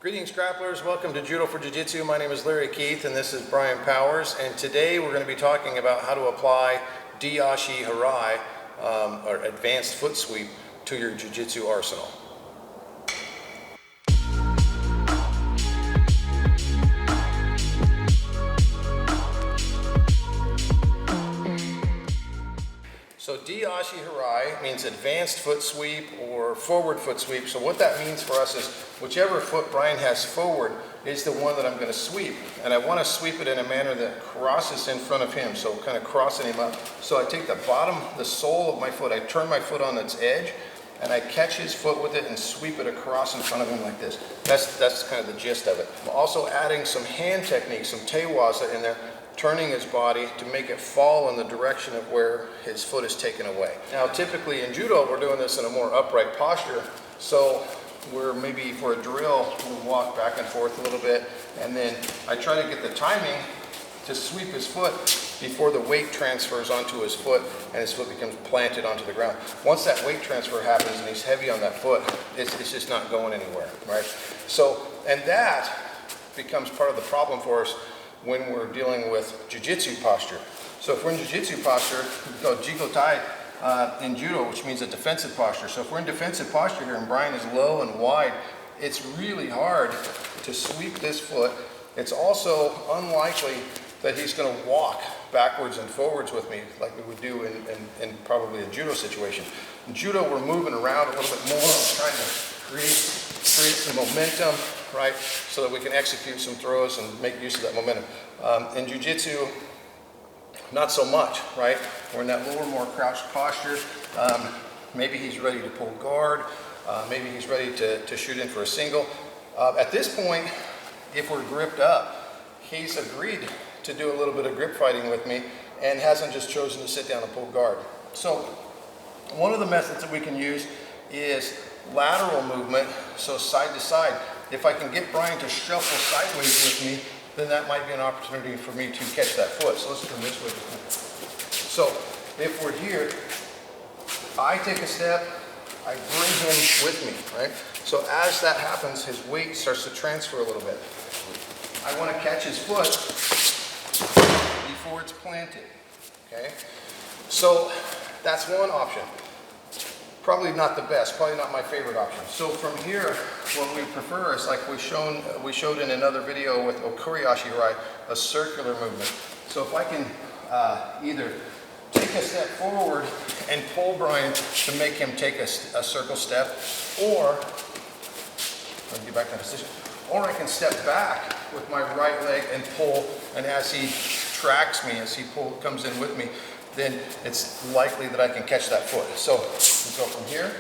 Greetings grapplers, welcome to Judo for Jiu-Jitsu. My name is Larry Keith and this is Brian Powers, and today we're going to be talking about how to apply de-ashi-harai or advanced foot sweep to your Jiu-Jitsu arsenal. So de-ashi-harai means advanced foot sweep or forward foot sweep. So what that means for us is whichever foot Brian has forward is the one that I'm going to sweep. And I want to sweep it in a manner that crosses in front of him, so kind of crossing him up. So I take the bottom, the sole of my foot, I turn my foot on its edge, and I catch his foot with it and sweep it across in front of him like this. That's kind of the gist of it. I'm also adding some hand technique, some tewaza in there, turning his body to make it fall in the direction of where his foot is taken away. Now typically in Judo we're doing this in a more upright posture, so we're maybe for a drill we'll walk back and forth a little bit, and then I try to get the timing to sweep his foot before the weight transfers onto his foot and his foot becomes planted onto the ground. Once that weight transfer happens and he's heavy on that foot, it's just not going anywhere, right? So, and that becomes part of the problem for us when we're dealing with jiu-jitsu posture. So if we're in jiu-jitsu posture, we call jigotai in judo, which means a defensive posture. So if we're in defensive posture here and Brian is low and wide, it's really hard to sweep this foot. It's also unlikely that he's going to walk backwards and forwards with me like we would do in probably a judo situation. In judo, we're moving around a little bit more, trying to create some momentum, right, so that we can execute some throws and make use of that momentum. In jiu-jitsu, not so much, right? We're in that lower, more crouched posture. Maybe he's ready to pull guard. Maybe he's ready to shoot in for a single. At this point, if we're gripped up, he's agreed to do a little bit of grip fighting with me and hasn't just chosen to sit down and pull guard. So one of the methods that we can use is lateral movement, so side to side. If I can get Brian to shuffle sideways with me, then that might be an opportunity for me to catch that foot. So let's turn this way. So if we're here, I take a step, I bring him with me, right? So as that happens, his weight starts to transfer a little bit. I want to catch his foot before it's planted, okay? So that's one option. Probably not the best, probably not my favorite option. So from here, what we prefer is like we showed in another video with de-ashi-harai, a circular movement. So if I can either take a step forward and pull Brian to make him take a circle step, or let me get back to position, or I can step back with my right leg and pull, and as he tracks me, as he comes in with me, then it's likely that I can catch that foot. So we go from here,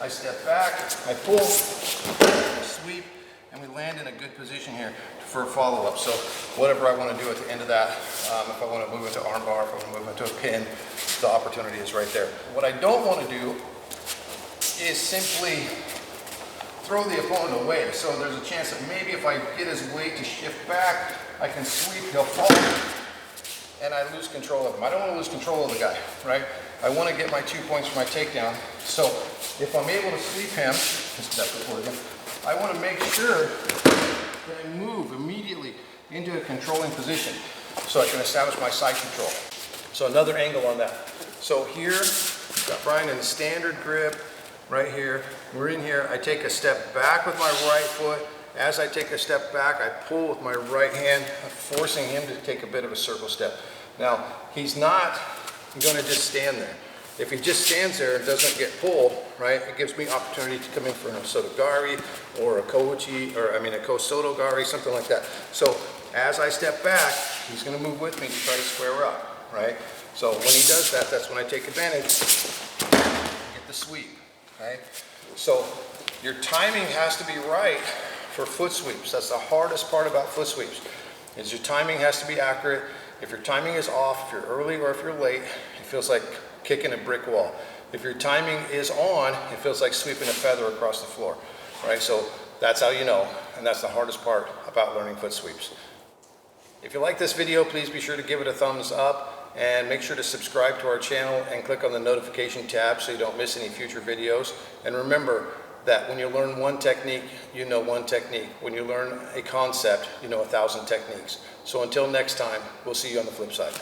I step back, I pull, I sweep, and we land in a good position here for a follow-up. So whatever I want to do at the end of that, if I want to move into arm bar, if I want to move into a pin, the opportunity is right there. What I don't want to do is simply throw the opponent away. So there's a chance that maybe if I get his weight to shift back, I can sweep, he'll fall, and I lose control of him. I don't want to lose control of the guy, right? I want to get my 2 points for my takedown. So if I'm able to sweep him, I want to make sure that I move immediately into a controlling position so I can establish my side control. So another angle on that. So here, got Brian in the standard grip, right here. We're in here. I take a step back with my right foot. As I take a step back, I pull with my right hand, forcing him to take a bit of a circle step. Now, he's not going to just stand there. If he just stands there and doesn't get pulled, right, it gives me opportunity to come in for an osotogari or a kosotogari, something like that. So as I step back, he's going to move with me to try to square up, right? So when he does that, that's when I take advantage, get the sweep, right? So your timing has to be right for foot sweeps. That's the hardest part about foot sweeps, is your timing has to be accurate. If your timing is off, if you're early or if you're late, it feels like kicking a brick wall. If your timing is on, it feels like sweeping a feather across the floor, right? So that's how you know, and that's the hardest part about learning foot sweeps. If you like this video, please be sure to give it a thumbs up and make sure to subscribe to our channel and click on the notification tab so you don't miss any future videos. And remember, that when you learn one technique, you know one technique. When you learn a concept, you know 1,000 techniques. So until next time, we'll see you on the flip side.